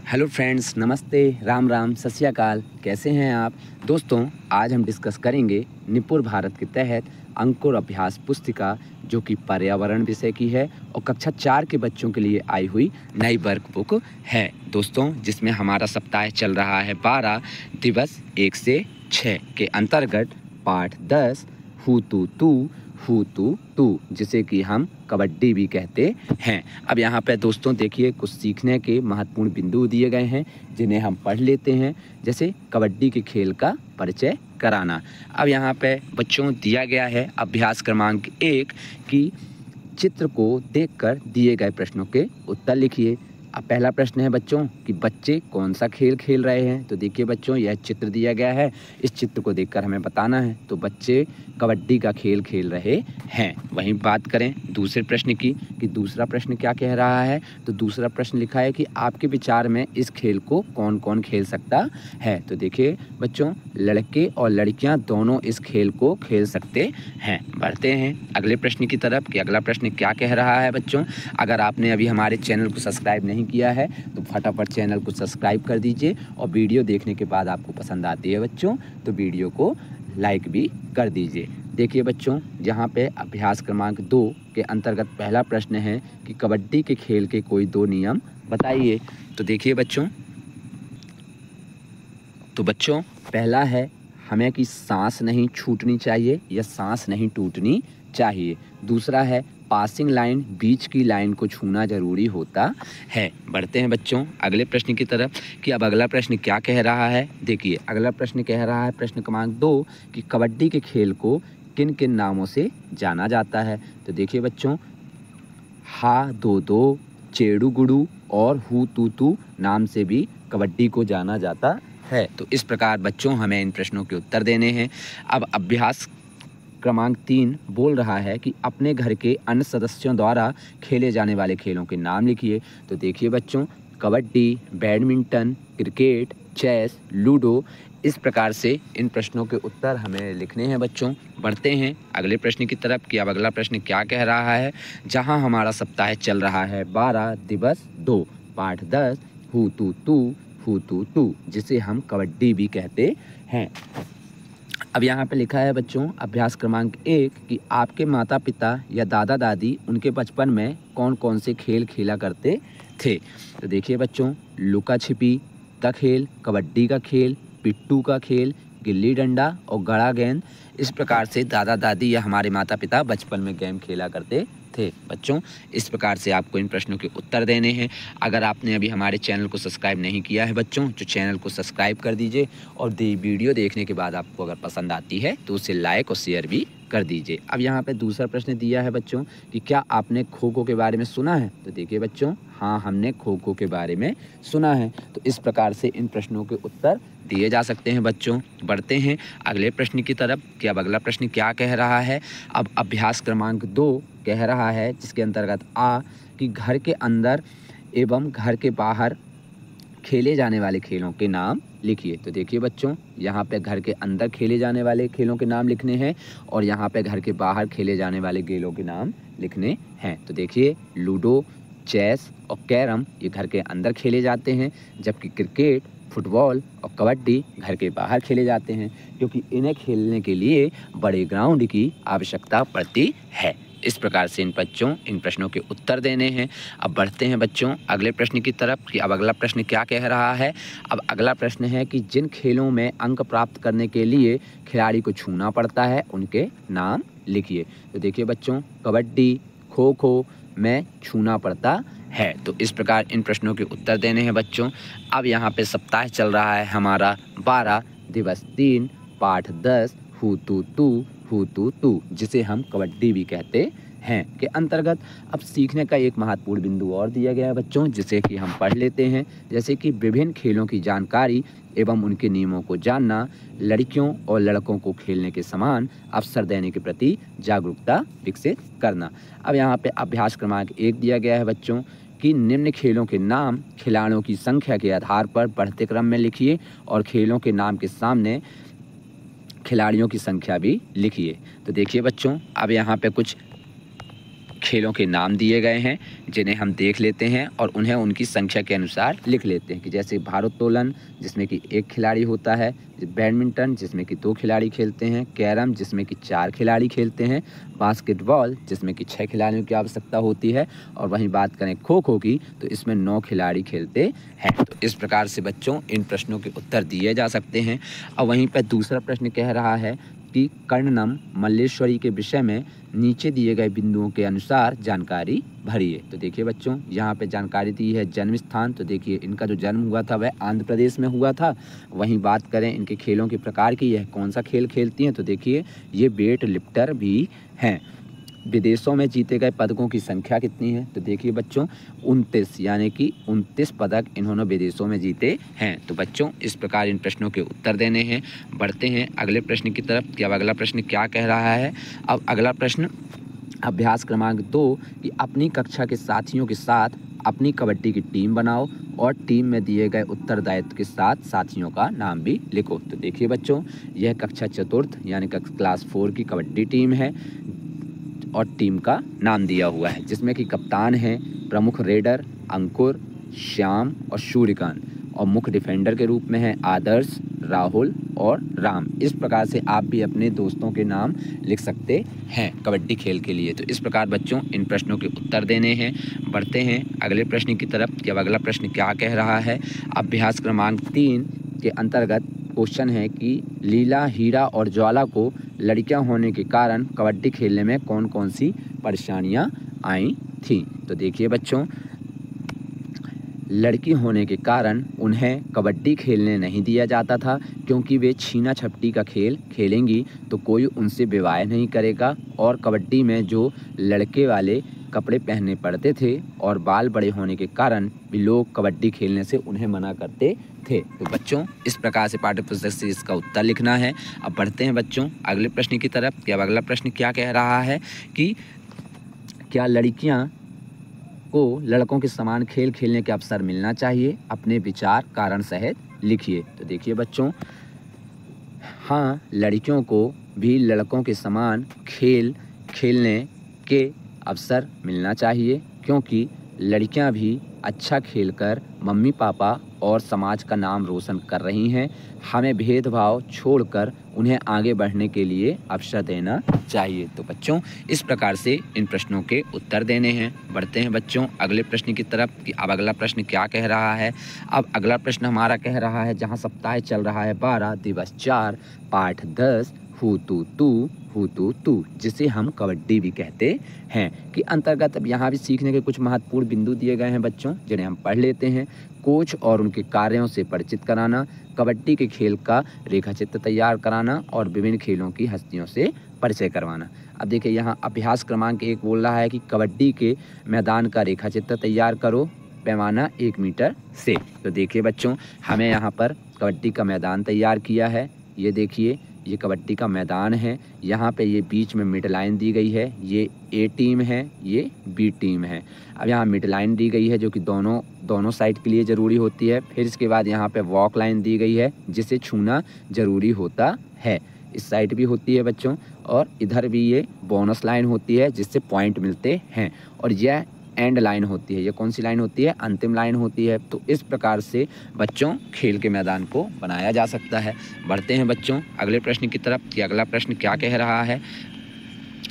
Hello friends, नमस्ते, राम राम, सत श्री अकाल। कैसे हैं आप दोस्तों? आज हम डिस्कस करेंगे निपुण भारत के तहत अंकुर अभ्यास पुस्तिका जो कि पर्यावरण विषय की है और कक्षा 4 के बच्चों के लिए आई हुई नई वर्कबुक है दोस्तों, जिसमें हमारा सप्ताह चल रहा है 12 दिवस 1 से 6 के अंतर्गत पाठ 10 हू तू जिसे कि हम कबड्डी भी कहते हैं। अब यहाँ पे दोस्तों देखिए, कुछ सीखने के महत्वपूर्ण बिंदु दिए गए हैं जिन्हें हम पढ़ लेते हैं। जैसे कबड्डी के खेल का परिचय कराना। अब यहाँ पे बच्चों दिया गया है अभ्यास क्रमांक 1 की चित्र को देखकर दिए गए प्रश्नों के उत्तर लिखिए। अब पहला प्रश्न है बच्चों कि बच्चे कौन सा खेल खेल रहे हैं। तो देखिए बच्चों, यह चित्र दिया गया है, इस चित्र को देखकर हमें बताना है। तो बच्चे कबड्डी का खेल खेल रहे हैं। वहीं बात करें दूसरे प्रश्न की कि दूसरा प्रश्न क्या कह रहा है। तो दूसरा प्रश्न लिखा है कि आपके विचार में इस खेल को कौन कौन खेल सकता है। तो देखिए बच्चों, लड़के और लड़कियां दोनों इस खेल को खेल सकते हैं। बढ़ते हैं अगले प्रश्न की तरफ कि अगला प्रश्न क्या कह रहा है बच्चों। अगर आपने अभी हमारे चैनल को सब्सक्राइब नहीं किया है तो फटाफट चैनल को सब्सक्राइब कर दीजिए, और वीडियो देखने के बाद आपको पसंद आती है बच्चों तो वीडियो को लाइक भी कर दीजिए। देखिए बच्चों, यहाँ पे अभ्यास क्रमांक 2 के अंतर्गत पहला प्रश्न है कि कबड्डी के खेल के कोई 2 नियम बताइए। तो देखिए बच्चों, पहला है हमें कि सांस नहीं छूटनी चाहिए या सांस नहीं टूटनी चाहिए। दूसरा है पासिंग लाइन, बीच की लाइन को छूना जरूरी होता है। बढ़ते हैं बच्चों अगले प्रश्न की तरफ कि अब अगला प्रश्न क्या कह रहा है। देखिए अगला प्रश्न कह रहा है प्रश्न क्रमांक 2 कि कबड्डी के खेल को किन किन नामों से जाना जाता है। तो देखिए बच्चों, हा दो दो, चेड़ू गुड़ू और हू तू नाम से भी कबड्डी को जाना जाता है। तो इस प्रकार बच्चों हमें इन प्रश्नों के उत्तर देने हैं। अब अभ्यास क्रमांक 3 बोल रहा है कि अपने घर के अन्य सदस्यों द्वारा खेले जाने वाले खेलों के नाम लिखिए। तो देखिए बच्चों, kabaddi, badminton, cricket, chess, ludo, इस प्रकार से इन प्रश्नों के उत्तर हमें लिखने हैं बच्चों। बढ़ते हैं अगले प्रश्न की तरफ कि अब अगला प्रश्न क्या कह रहा है। जहां हमारा सप्ताह चल रहा है 12 दिवस 2 पाठ 10 हू तू जिसे हम कबड्डी भी कहते हैं। अब यहाँ पे लिखा है बच्चों अभ्यास क्रमांक 1 कि आपके माता पिता या दादा दादी उनके बचपन में कौन कौन से खेल खेला करते थे। तो देखिए बच्चों, लुका छिपी का खेल, कबड्डी का खेल, पिट्टू का खेल, गिल्ली डंडा और गड़ा गेंद, इस प्रकार से दादा दादी या हमारे माता पिता बचपन में गेम खेला करते थे। बच्चों इस प्रकार से आपको इन प्रश्नों के उत्तर देने हैं। अगर आपने अभी हमारे चैनल को सब्सक्राइब नहीं किया है बच्चों, तो चैनल को सब्सक्राइब कर दीजिए, और वीडियो देखने के बाद आपको अगर पसंद आती है तो उसे लाइक और शेयर भी कर दीजिए। अब यहाँ पे दूसरा प्रश्न दिया है बच्चों कि क्या आपने खो खो के बारे में सुना है। तो देखिए बच्चों, हाँ हमने खो खो के बारे में सुना है। तो इस प्रकार से इन प्रश्नों के उत्तर दिए जा सकते हैं बच्चों। बढ़ते हैं अगले प्रश्न की तरफ कि अब अगला प्रश्न क्या कह रहा है। अब अभ्यास क्रमांक 2 कह रहा है जिसके अंतर्गत कि घर के अंदर एवं घर के बाहर खेले जाने वाले खेलों के नाम लिखिए। तो देखिए बच्चों, यहाँ पे घर के अंदर खेले जाने वाले खेलों के नाम लिखने हैं और यहाँ पे घर के बाहर खेले जाने वाले खेलों के नाम लिखने हैं। तो देखिए, लूडो, चेस और कैरम ये घर के अंदर खेले जाते हैं, जबकि क्रिकेट, फुटबॉल और कबड्डी घर के बाहर खेले जाते हैं, क्योंकि इन्हें खेलने के लिए बड़े ग्राउंड की आवश्यकता पड़ती है। इस प्रकार से इन प्रश्नों के उत्तर देने हैं। अब बढ़ते हैं बच्चों अगले प्रश्न की तरफ कि अब अगला प्रश्न क्या कह रहा है। अब अगला प्रश्न है कि जिन खेलों में अंक प्राप्त करने के लिए खिलाड़ी को छूना पड़ता है उनके नाम लिखिए। तो देखिए बच्चों, कबड्डी, खो खो में छूना पड़ता है। तो इस प्रकार इन प्रश्नों के उत्तर देने हैं बच्चों। अब यहाँ पे सप्ताह चल रहा है हमारा 12 दिवस 3 पाठ 10 हू तू जिसे हम कबड्डी भी कहते हैं के अंतर्गत अब सीखने का एक महत्वपूर्ण बिंदु और दिया गया है बच्चों, जिसे कि हम पढ़ लेते हैं। जैसे कि विभिन्न खेलों की जानकारी एवं उनके नियमों को जानना, लड़कियों और लड़कों को खेलने के समान अवसर देने के प्रति जागरूकता विकसित करना। अब यहाँ पे अभ्यास क्रमांक 1 दिया गया है बच्चों कि निम्न खेलों के नाम खिलाड़ियों की संख्या के आधार पर बढ़ते क्रम में लिखिए और खेलों के नाम के सामने खिलाड़ियों की संख्या भी लिखिए। तो देखिए बच्चों, अब यहाँ पे कुछ खेलों के नाम दिए गए हैं, जिन्हें हम देख लेते हैं और उन्हें उनकी संख्या के अनुसार लिख लेते हैं कि जैसे भारोत्तोलन जिसमें कि 1 खिलाड़ी होता है, बैडमिंटन जिसमें कि 2 खिलाड़ी खेलते हैं, कैरम जिसमें कि 4 खिलाड़ी खेलते हैं, बास्केटबॉल जिसमें कि 6 खिलाड़ियों की आवश्यकता होती है और वहीं बात करें खो खो की तो इसमें 9 खिलाड़ी खेलते हैं। तो इस प्रकार से बच्चों इन प्रश्नों के उत्तर दिए जा सकते हैं। और वहीं पर दूसरा प्रश्न कह रहा है कि कर्णनम मल्लेश्वरी के विषय में नीचे दिए गए बिंदुओं के अनुसार जानकारी भरिए। तो देखिए बच्चों यहाँ पे जानकारी दी है जन्म स्थान, तो देखिए इनका जो जन्म हुआ था वह आंध्र प्रदेश में हुआ था। वहीं बात करें इनके खेलों के प्रकार की, यह कौन सा खेल खेलती हैं, तो देखिए ये वेट लिफ्टर भी हैं। विदेशों में जीते गए पदकों की संख्या कितनी है, तो देखिए बच्चों 29, यानी कि 29 पदक इन्होंने विदेशों में जीते हैं। तो बच्चों इस प्रकार इन प्रश्नों के उत्तर देने हैं। बढ़ते हैं अगले प्रश्न की तरफ कि अब अगला प्रश्न क्या कह रहा है। अब अगला प्रश्न अभ्यास क्रमांक 2 कि अपनी कक्षा के साथियों के साथ अपनी कबड्डी की टीम बनाओ और टीम में दिए गए उत्तरदायित्व के साथ साथियों का नाम भी लिखो। तो देखिए बच्चों यह कक्षा चतुर्थ यानी क्लास 4 की कबड्डी टीम है और टीम का नाम दिया हुआ है, जिसमें कि कप्तान हैं प्रमुख रेडर अंकुर, श्याम और सूर्यकांत और मुख्य डिफेंडर के रूप में हैं आदर्श, राहुल और राम। इस प्रकार से आप भी अपने दोस्तों के नाम लिख सकते हैं कबड्डी खेल के लिए। तो इस प्रकार बच्चों इन प्रश्नों के उत्तर देने हैं। बढ़ते हैं अगले प्रश्न की तरफ कि अब अगला प्रश्न क्या कह रहा है। अभ्यास क्रमांक 3 के अंतर्गत क्वेश्चन है कि लीला, हीरा और ज्वाला को लड़कियां होने के कारण कबड्डी खेलने में कौन कौन सी परेशानियां आई थीं। तो देखिए बच्चों लड़की होने के कारण उन्हें कबड्डी खेलने नहीं दिया जाता था, क्योंकि वे छीना झपटी का खेल खेलेंगी तो कोई उनसे विवाह नहीं करेगा और कबड्डी में जो लड़के वाले कपड़े पहनने पड़ते थे और बाल बड़े होने के कारण भी लोग कबड्डी खेलने से उन्हें मना करते थे। तो बच्चों इस प्रकार से पाठ्य पुस्तक से इसका उत्तर लिखना है। अब बढ़ते हैं बच्चों अगले प्रश्न की तरफ कि अब अगला प्रश्न क्या कह रहा है कि क्या लड़कियां को लड़कों के समान खेल खेलने के अवसर मिलना चाहिए, अपने विचार कारण सहित लिखिए। तो देखिए बच्चों हाँ लड़कियों को भी लड़कों के समान खेल खेलने के अवसर मिलना चाहिए, क्योंकि लड़कियां भी अच्छा खेलकर मम्मी पापा और समाज का नाम रोशन कर रही हैं। हमें भेदभाव छोड़कर उन्हें आगे बढ़ने के लिए अवसर देना चाहिए। तो बच्चों इस प्रकार से इन प्रश्नों के उत्तर देने हैं। बढ़ते हैं बच्चों अगले प्रश्न की तरफ कि अब अगला प्रश्न क्या कह रहा है। अब अगला प्रश्न हमारा कह रहा है जहां सप्ताह चल रहा है 12 दिवस 4 पाठ 10 हु तू तू जिसे हम कबड्डी भी कहते हैं कि अंतर्गत अब यहाँ भी सीखने के कुछ महत्वपूर्ण बिंदु दिए गए हैं बच्चों, जिन्हें हम पढ़ लेते हैं। कोच और उनके कार्यों से परिचित कराना, कबड्डी के खेल का रेखाचित्र तैयार कराना और विभिन्न खेलों की हस्तियों से परिचय करवाना। अब देखिए यहाँ अभ्यास क्रमांक 1 बोल रहा है कि कबड्डी के मैदान का रेखाचित्र तैयार करो, पैमाना 1 मीटर से। तो देखिए बच्चों हमें यहाँ पर कबड्डी का मैदान तैयार किया है। ये देखिए ये कबड्डी का मैदान है। यहाँ पे ये बीच में मिड लाइन दी गई है, ये ए टीम है, ये बी टीम है। अब यहाँ मिड लाइन दी गई है जो कि दोनों साइड के लिए ज़रूरी होती है। फिर इसके बाद यहाँ पे वॉक लाइन दी गई है जिसे छूना ज़रूरी होता है। इस साइड भी होती है बच्चों और इधर भी ये बोनस लाइन होती है जिससे पॉइंट मिलते हैं। और यह एंड लाइन होती है। ये कौन सी लाइन होती है? अंतिम लाइन होती है। तो इस प्रकार से बच्चों खेल के मैदान को बनाया जा सकता है। बढ़ते हैं बच्चों अगले प्रश्न की तरफ कि अगला प्रश्न क्या कह रहा है।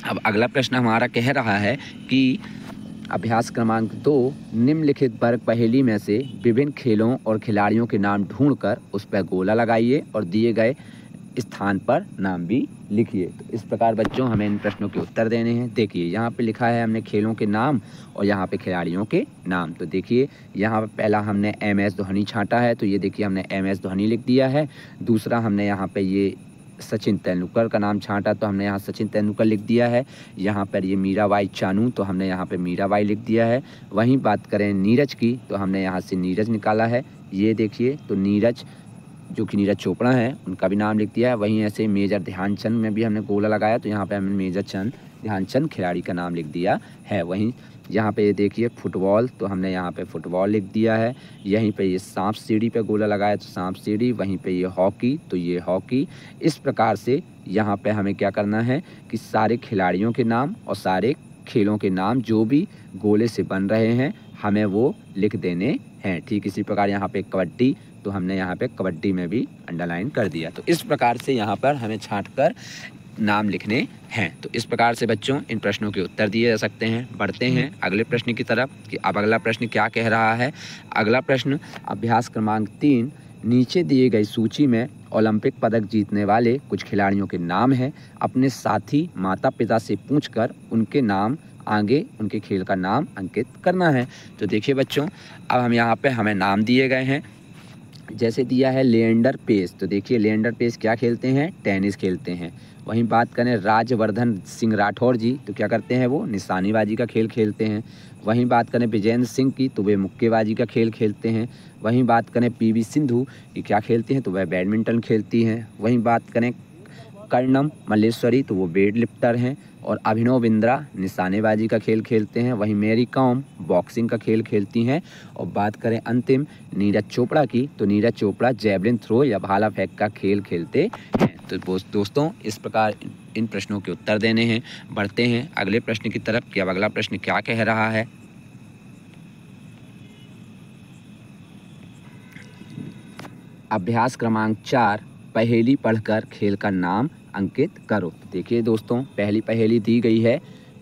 अब अगला प्रश्न हमारा कह रहा है कि अभ्यास क्रमांक 2 निम्नलिखित वर्ग पहेली में से विभिन्न खेलों और खिलाड़ियों के नाम ढूंढकर उस पर गोला लगाइए और दिए गए स्थान पर नाम भी लिखिए। तो इस प्रकार बच्चों हमें इन प्रश्नों के उत्तर देने हैं। देखिए यहाँ पे लिखा है हमने खेलों के नाम और यहाँ पे खिलाड़ियों के नाम। तो देखिए यहाँ पे पहला हमने MS धोनी छांटा है, तो ये देखिए हमने MS धोनी लिख दिया है। दूसरा हमने यहाँ पे ये सचिन तेंदुलकर का नाम छांटा तो हमने यहाँ सचिन तेंदुलकर लिख दिया है। यहाँ पर ये मीराबाई चानू तो हमने यहाँ पे मीराबाई लिख दिया है। वहीं बात करें नीरज की तो हमने यहाँ से नीरज निकाला है। ये देखिए तो नीरज जो कि नीरज चोपड़ा हैं उनका भी नाम लिख दिया है। वहीं ऐसे मेजर ध्यानचंद में भी हमने गोला लगाया तो यहाँ पे हमने मेजर ध्यानचंद खिलाड़ी का नाम लिख दिया है। वहीं यहाँ पे ये देखिए फुटबॉल तो हमने यहाँ पे फुटबॉल लिख दिया है। यहीं पे ये सांप सीढ़ी पे गोला लगाया तो सांप सीढ़ी। वहीं पे ये हॉकी तो ये हॉकी। इस प्रकार से यहाँ पे हमें क्या करना है कि सारे खिलाड़ियों के नाम और सारे खेलों के नाम जो भी गोले से बन रहे हैं हमें वो लिख देने हैं। ठीक इसी प्रकार यहाँ पे कबड्डी, तो हमने यहाँ पे कबड्डी में भी अंडरलाइन कर दिया। तो इस प्रकार से यहाँ पर हमें छांट कर नाम लिखने हैं। तो इस प्रकार से बच्चों इन प्रश्नों के उत्तर दिए जा सकते हैं। बढ़ते हैं अगले प्रश्न की तरफ कि अब अगला प्रश्न क्या कह रहा है। अगला प्रश्न अभ्यास क्रमांक 3, नीचे दिए गई सूची में ओलंपिक पदक जीतने वाले कुछ खिलाड़ियों के नाम हैं। अपने साथी माता पिता से पूछकर उनके नाम आगे उनके खेल का नाम अंकित करना है। तो देखिए बच्चों, अब हम यहाँ पे हमें नाम दिए गए हैं। जैसे दिया है लिएंडर पेस, तो देखिए लिएंडर पेस क्या खेलते हैं, टेनिस खेलते हैं। वहीं बात करें राजवर्धन सिंह राठौर जी, तो क्या करते हैं, वो निशानेबाजी का खेल खेलते हैं। वहीं बात करें विजेंद्र सिंह की, तो वे मुक्केबाजी का खेल खेलते हैं। वहीं बात करें पीवी सिंधु की, क्या खेलती हैं, तो वह बैडमिंटन खेलती हैं। वहीं बात करें कर्णम मल्लेश्वरी, तो वो वेट लिफ्टर हैं। और अभिनव बिंद्रा निशानेबाजी का खेल खेलते हैं। वहीं मेरी कॉम बॉक्सिंग का खेल खेलती हैं। और बात करें अंतिम नीरज चोपड़ा की, तो नीरज चोपड़ा जैवलिन थ्रो या भाला फेंक का खेल खेलते हैं। तो दोस्तों इस प्रकार इन प्रश्नों के उत्तर देने हैं। बढ़ते हैं अगले प्रश्न की तरफ कि अब अगला प्रश्न क्या कह रहा है। अभ्यास क्रमांक 4, पहेली पढ़कर खेल का नाम अंकित करो। देखिए दोस्तों, पहली पहेली दी गई है।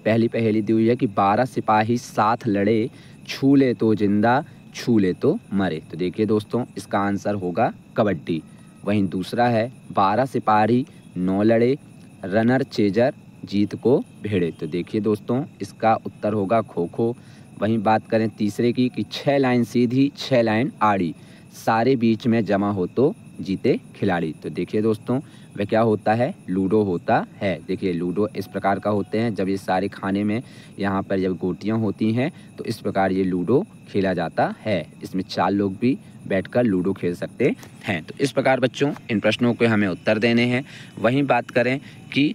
पहली पहेली दी हुई है कि 12 सिपाही साथ लड़े, छू ले तो जिंदा, छू ले तो मरे। तो देखिए दोस्तों, इसका आंसर होगा कबड्डी। वहीं दूसरा है 12 सिपाही 9 लड़े, रनर चेजर जीत को भेड़े। तो देखिए दोस्तों, इसका उत्तर होगा खो खो। वहीं बात करें तीसरे की कि 6 लाइन सीधी 6 लाइन आड़ी, सारे बीच में जमा हो तो जीते खिलाड़ी। तो देखिए दोस्तों, वह क्या होता है, लूडो होता है। देखिए लूडो इस प्रकार का होते हैं, जब ये सारे खाने में यहाँ पर जब गोटियाँ होती हैं तो इस प्रकार ये लूडो खेला जाता है। इसमें 4 लोग भी बैठकर लूडो खेल सकते हैं। तो इस प्रकार बच्चों इन प्रश्नों के हमें उत्तर देने हैं। वहीं बात करें कि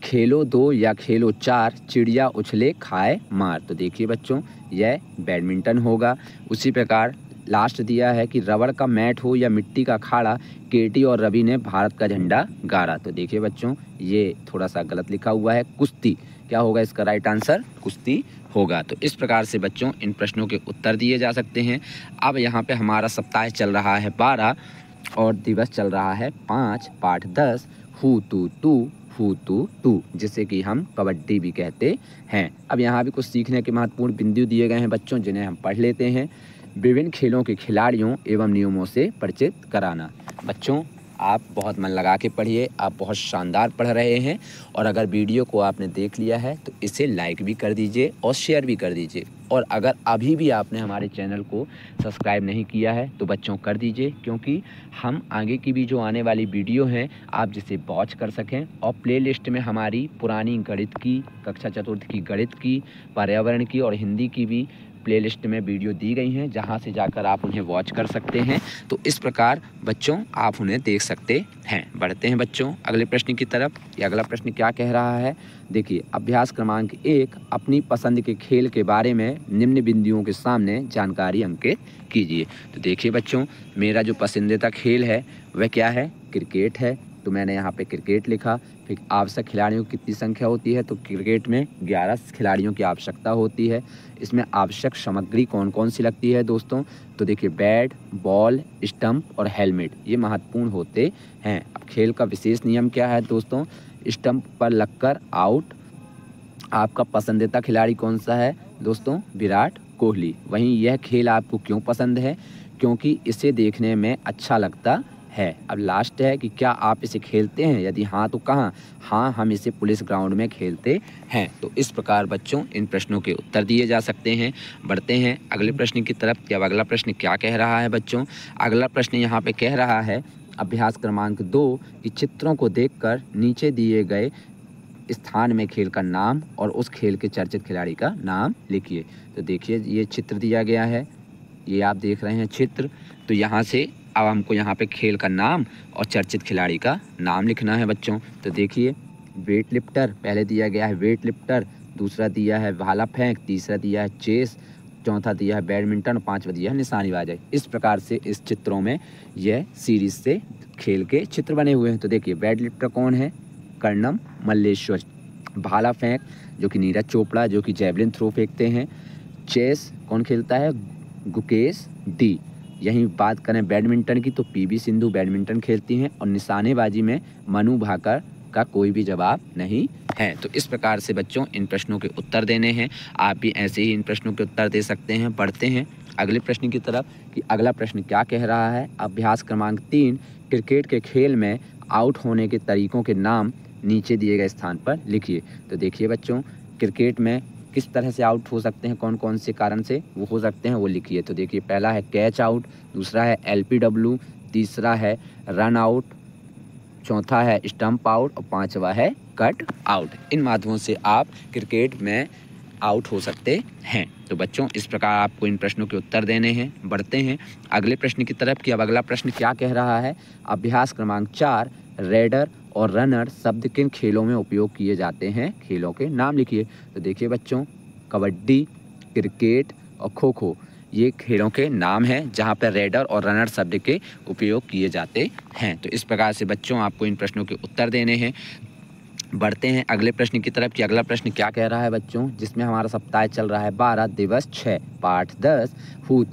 खेलो 2 या खेलो 4, चिड़िया उछले खाए मार। तो देखिए बच्चों, यह बैडमिंटन होगा। उसी प्रकार लास्ट दिया है कि रबड़ का मैट हो या मिट्टी का खाड़ा, केटी और रवि ने भारत का झंडा गाड़ा। तो देखिए बच्चों, ये थोड़ा सा गलत लिखा हुआ है, कुश्ती। क्या होगा इसका राइट आंसर, कुश्ती होगा। तो इस प्रकार से बच्चों इन प्रश्नों के उत्तर दिए जा सकते हैं। अब यहाँ पे हमारा सप्ताह चल रहा है 12 और दिवस चल रहा है 5, पाठ 10, हु तू तू, जिसे कि हम कबड्डी भी कहते हैं। अब यहाँ भी कुछ सीखने के महत्वपूर्ण बिंदु दिए गए हैं बच्चों, जिन्हें हम पढ़ लेते हैं। विभिन्न खेलों के खिलाड़ियों एवं नियमों से परिचित कराना। बच्चों आप बहुत मन लगा के पढ़िए, आप बहुत शानदार पढ़ रहे हैं। और अगर वीडियो को आपने देख लिया है तो इसे लाइक भी कर दीजिए और शेयर भी कर दीजिए। और अगर अभी भी आपने हमारे चैनल को सब्सक्राइब नहीं किया है तो बच्चों कर दीजिए, क्योंकि हम आगे की भी जो आने वाली वीडियो हैं आप जिसे वॉच कर सकें। और प्लेलिस्ट में हमारी पुरानी गणित की, कक्षा चतुर्थ की गणित की, पर्यावरण की और हिंदी की भी प्लेलिस्ट में वीडियो दी गई हैं, जहां से जाकर आप उन्हें वॉच कर सकते हैं। तो इस प्रकार बच्चों आप उन्हें देख सकते हैं। बढ़ते हैं बच्चों अगले प्रश्न की तरफ। ये अगला प्रश्न क्या कह रहा है, देखिए अभ्यास क्रमांक 1, अपनी पसंद के खेल के बारे में निम्न बिंदुओं के सामने जानकारी अंकित कीजिए। तो देखिए बच्चों, मेरा जो पसंदीदा खेल है वह क्या है, क्रिकेट है। तो मैंने यहाँ पे क्रिकेट लिखा। फिर आवश्यक खिलाड़ियों की कितनी संख्या होती है, तो क्रिकेट में 11 खिलाड़ियों की आवश्यकता होती है। इसमें आवश्यक सामग्री कौन कौन सी लगती है दोस्तों, तो देखिए बैट, बॉल, स्टंप और हेलमेट, ये महत्वपूर्ण होते हैं। अब खेल का विशेष नियम क्या है दोस्तों, स्टंप पर लगकर आउट। आपका पसंदीदा खिलाड़ी कौन सा है दोस्तों, विराट कोहली। वहीं यह खेल आपको क्यों पसंद है, क्योंकि इसे देखने में अच्छा लगता है। अब लास्ट है कि क्या आप इसे खेलते हैं, यदि हाँ तो कहाँ, हाँ हम इसे पुलिस ग्राउंड में खेलते हैं। तो इस प्रकार बच्चों इन प्रश्नों के उत्तर दिए जा सकते हैं। बढ़ते हैं अगले प्रश्न की तरफ। अब अगला प्रश्न क्या कह रहा है बच्चों, अगला प्रश्न यहाँ पे कह रहा है अभ्यास क्रमांक 2 कि चित्रों को देखकर नीचे दिए गए स्थान में खेल का नाम और उस खेल के चर्चित खिलाड़ी का नाम लिखिए। तो देखिए ये चित्र दिया गया है, ये आप देख रहे हैं चित्र। तो यहाँ से अब हमको यहाँ पे खेल का नाम और चर्चित खिलाड़ी का नाम लिखना है बच्चों। तो देखिए वेट लिफ्टर पहले दिया गया है, वेट लिफ्टर, दूसरा दिया है भाला फेंक, तीसरा दिया है चेस, चौथा दिया है बैडमिंटन, पांचवा दिया है निशानेबाजी। इस प्रकार से इस चित्रों में यह सीरीज से खेल के चित्र बने हुए हैं। तो देखिए वेट लिफ्टर कौन है, कर्णम मल्लेश्वर भाला फेंक जो कि नीरज चोपड़ा जो कि जेवलिन थ्रो फेंकते हैं। चेस कौन खेलता है? गुकेश डी। यहीं बात करें बैडमिंटन की तो पीवी सिंधु बैडमिंटन खेलती हैं। और निशानेबाजी में मनु भाकर का कोई भी जवाब नहीं है। तो इस प्रकार से बच्चों इन प्रश्नों के उत्तर देने हैं। आप भी ऐसे ही इन प्रश्नों के उत्तर दे सकते हैं। बढ़ते हैं अगले प्रश्न की तरफ कि अगला प्रश्न क्या कह रहा है। अभ्यास क्रमांक 3, क्रिकेट के खेल में आउट होने के तरीकों के नाम नीचे दिए गए स्थान पर लिखिए। तो देखिए बच्चों, क्रिकेट में किस तरह से आउट हो सकते हैं, कौन कौन से कारण से वो हो सकते हैं वो लिखिए। तो देखिए, पहला है कैच आउट, दूसरा है LPW, तीसरा है रन आउट, चौथा है स्टंप आउट और पांचवा है कट आउट। इन माध्यमों से आप क्रिकेट में आउट हो सकते हैं। तो बच्चों इस प्रकार आपको इन प्रश्नों के उत्तर देने हैं। बढ़ते हैं अगले प्रश्न की तरफ कि अब अगला प्रश्न क्या कह रहा है। अभ्यास क्रमांक 4, रेडर और रनर शब्द किन खेलों में उपयोग किए जाते हैं, खेलों के नाम लिखिए। तो देखिए बच्चों, कबड्डी, क्रिकेट और खो खो ये खेलों के नाम हैं जहां पर रेडर और रनर शब्द के उपयोग किए जाते हैं। तो इस प्रकार से बच्चों आपको इन प्रश्नों के उत्तर देने हैं। बढ़ते हैं अगले प्रश्न की तरफ कि अगला प्रश्न क्या कह रहा है बच्चों, जिसमें हमारा सप्ताह चल रहा है 12 दिवस 6 पाठ 10 हु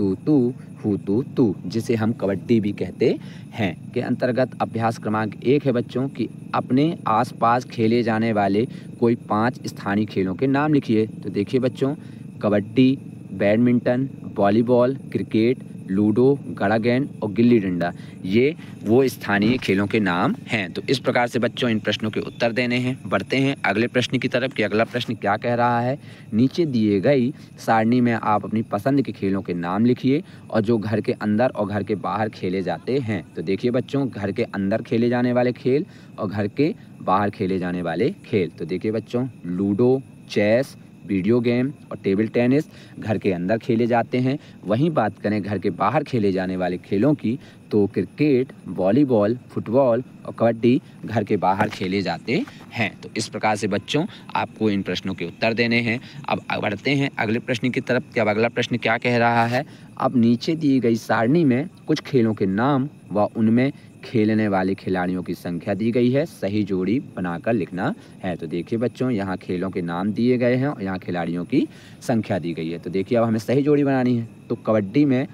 तू तू जिसे हम कबड्डी भी कहते हैं के अंतर्गत अभ्यास क्रमांक 1 है बच्चों कि अपने आसपास खेले जाने वाले कोई 5 स्थानीय खेलों के नाम लिखिए। तो देखिए बच्चों, kabaddi, badminton, volleyball, cricket, ludo, गड़ा गेंद और गिल्ली डंडा ये वो स्थानीय खेलों के नाम हैं। तो इस प्रकार से बच्चों इन प्रश्नों के उत्तर देने हैं। बढ़ते हैं अगले प्रश्न की तरफ कि अगला प्रश्न क्या कह रहा है। नीचे दिए गई सारणी में आप अपनी पसंद के खेलों के नाम लिखिए और जो घर के अंदर और घर के बाहर खेले जाते हैं। तो देखिए बच्चों, घर के अंदर खेले जाने वाले खेल और घर के बाहर खेले जाने वाले खेल। तो देखिए बच्चों, लूडो, चेस, वीडियो गेम और टेबल टेनिस घर के अंदर खेले जाते हैं। वहीं बात करें घर के बाहर खेले जाने वाले खेलों की तो क्रिकेट, वॉलीबॉल, फुटबॉल और कबड्डी घर के बाहर खेले जाते हैं। तो इस प्रकार से बच्चों आपको इन प्रश्नों के उत्तर देने हैं। अब बढ़ते हैं अगले प्रश्न की तरफ कि अब अगला प्रश्न क्या कह रहा है। अब नीचे दी गई सारणी में कुछ खेलों के नाम व उनमें खेलने वाले खिलाड़ियों की संख्या दी गई है, सही जोड़ी बनाकर लिखना है। तो देखिए बच्चों, यहाँ खेलों के नाम दिए गए हैं और यहाँ खिलाड़ियों की संख्या दी गई है। तो देखिए अब हमें सही जोड़ी बनानी है। तो कबड्डी में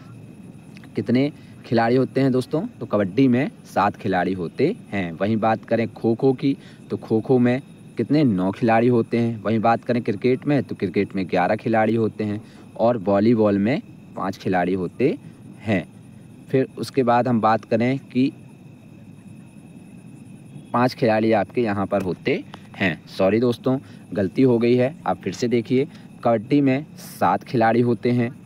कितने खिलाड़ी होते हैं दोस्तों? तो कबड्डी में 7 खिलाड़ी होते हैं। वहीं बात करें खो खो की तो खो खो में कितने 9 खिलाड़ी होते हैं। वहीं बात करें क्रिकेट में तो क्रिकेट में 11 खिलाड़ी होते हैं और वॉलीबॉल में 5 खिलाड़ी होते हैं। फिर उसके बाद हम बात करें कि 5 खिलाड़ी आपके यहाँ पर होते हैं। सॉरी दोस्तों, गलती हो गई है, आप फिर से देखिए। कबड्डी में 7 खिलाड़ी होते हैं।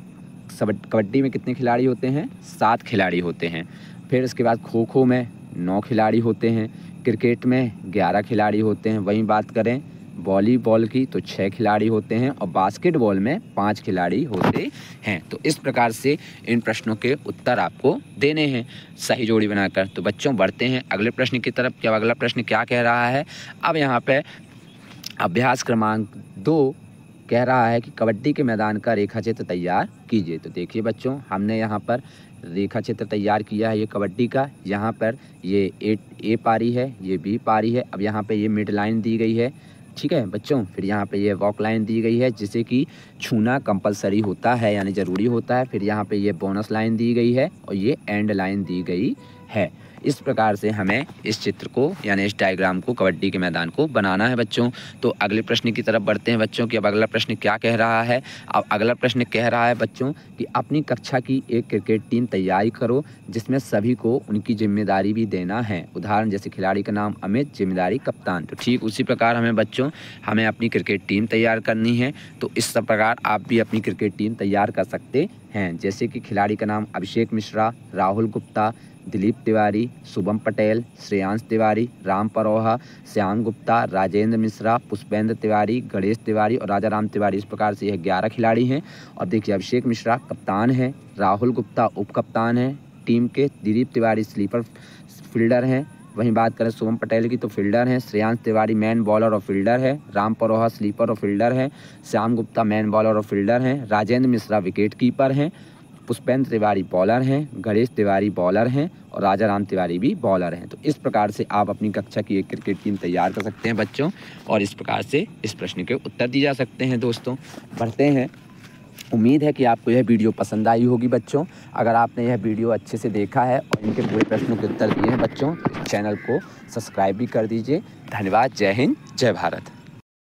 कबड्डी में कितने खिलाड़ी होते हैं? 7 खिलाड़ी होते हैं। फिर इसके बाद खो खो में 9 खिलाड़ी होते हैं। क्रिकेट में 11 खिलाड़ी होते हैं। वहीं बात करें वॉलीबॉल की तो 6 खिलाड़ी होते हैं और बास्केटबॉल में 5 खिलाड़ी होते हैं। तो इस प्रकार से इन प्रश्नों के उत्तर आपको देने हैं सही जोड़ी बनाकर। तो बच्चों बढ़ते हैं अगले प्रश्न की तरफ कि अब अगला प्रश्न क्या कह रहा है। अब यहाँ पे अभ्यास क्रमांक 2 कह रहा है कि कबड्डी के मैदान का रेखा चित्र तैयार कीजिए। तो देखिए बच्चों, हमने यहाँ पर रेखा चित्र तैयार किया है ये कबड्डी का। यहाँ पर ये ए पारी है, ये बी पारी है। अब यहाँ पे ये मिड लाइन दी गई है, ठीक है बच्चों। फिर यहाँ पे ये वॉक लाइन दी गई है जिसे कि छूना कंपलसरी होता है यानी ज़रूरी होता है। फिर यहाँ पे ये बोनस लाइन दी गई है और ये एंड लाइन दी गई है। इस प्रकार से हमें इस चित्र को यानी इस डायग्राम को कबड्डी के मैदान को बनाना है बच्चों। तो अगले प्रश्न की तरफ बढ़ते हैं बच्चों कि अब अगला प्रश्न क्या कह रहा है। अब अगला प्रश्न कह रहा है बच्चों कि अपनी कक्षा की एक क्रिकेट टीम तैयार करो जिसमें सभी को उनकी जिम्मेदारी भी देना है। उदाहरण जैसे खिलाड़ी का नाम अमित, जिम्मेदारी कप्तान। तो ठीक उसी प्रकार हमें अपनी क्रिकेट टीम तैयार करनी है। तो इस प्रकार आप भी अपनी क्रिकेट टीम तैयार कर सकते हैं। जैसे कि खिलाड़ी का नाम अभिषेक मिश्रा, राहुल गुप्ता, दिलीप तिवारी, शुभम पटेल, श्रेयांश तिवारी, राम परोहा, श्याम गुप्ता, राजेंद्र मिश्रा, पुष्पेंद्र तिवारी, गणेश तिवारी और राजा राम तिवारी। इस प्रकार से यह 11 खिलाड़ी हैं। और देखिए अभिषेक मिश्रा कप्तान है, राहुल गुप्ता उप कप्तान है टीम के, दिलीप तिवारी स्लीपर फील्डर हैं। वहीं बात करें शुभम पटेल की तो फील्डर हैं, श्रेयांश तिवारी मैन बॉलर और फील्डर है, राम परोहा स्लीपर और फील्डर है, श्याम गुप्ता मैन बॉलर और फील्डर हैं, राजेंद्र मिश्रा विकेट कीपर हैं, पुष्पेंद्र तिवारी बॉलर हैं, गणेश तिवारी बॉलर हैं और राजा राम तिवारी भी बॉलर हैं। तो इस प्रकार से आप अपनी कक्षा की एक क्रिकेट टीम तैयार कर सकते हैं बच्चों, और इस प्रकार से इस प्रश्न के उत्तर दिए जा सकते हैं। दोस्तों बढ़ते हैं। उम्मीद है कि आपको यह वीडियो पसंद आई होगी बच्चों। अगर आपने यह वीडियो अच्छे से देखा है और इनके पूरे प्रश्नों के उत्तर दिए हैं बच्चों, तो इस चैनल को सब्सक्राइब भी कर दीजिए। धन्यवाद। जय हिंद, जय भारत।